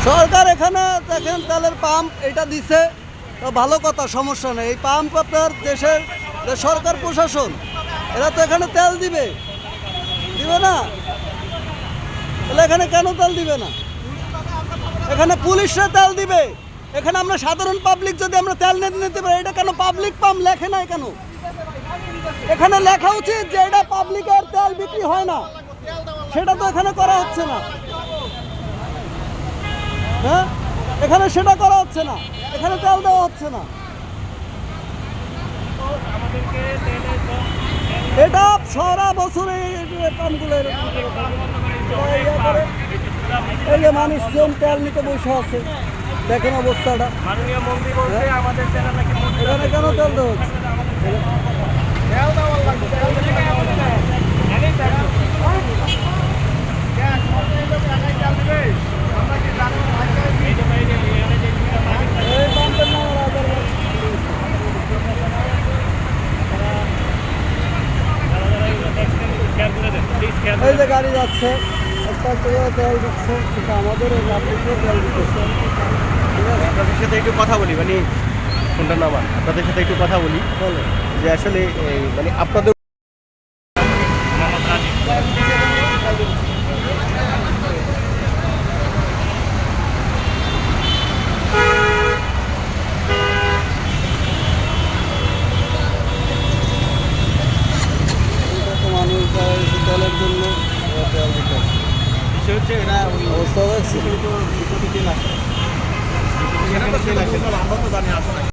সরকার এখানে দেখেন তেলের পাম্প এটা দিছে, তো ভালো কথা, সমস্যা নেই। এই পাম্প আপনার দেশের যে সরকার প্রশাসন এরা তো এখানে তেল দিবে না? তাহলে এখানে কেন তেল দিবে না? এখানে পুলিশরা তেল দিবে, এখানে আমরা সাধারণ পাবলিক যদি আমরা তেল নিতে পারি, এটা কেন পাবলিক পাম্প লেখে নাই কেন? এখানে লেখা উচিত যে এটা পাবলিকের তেল বিক্রি হয় না, সেটা তো এখানে করা হচ্ছে না। হ্যাঁ, এখানে সেটা করা হচ্ছে না, এখানে তেল দেওয়া হচ্ছে না। এটা সারা বছর এই পাম্পগুলো এই যে মানুষজন তেল নিতে বসে আছে, দেখেন অবস্থাটা। এখানে কেন তেল দেওয়া হচ্ছে? এই যে গাড়ি যাচ্ছে, একটা তেল দিচ্ছে, কিন্তু আমাদের এই পাবলিকের তেল দিচ্ছে। আপনাদের সাথে একটু কথা বলি, মানে ফোনটা নামান, আপনাদের সাথে একটু কথা বলি। বলো যে আসলে মানে আপনাদের মানুষ তেলের জন্য তেল দিতে বিষয় হচ্ছে এরা অবস্থা দেখছি। তেল আসে, আমরা তো জানি আসে না।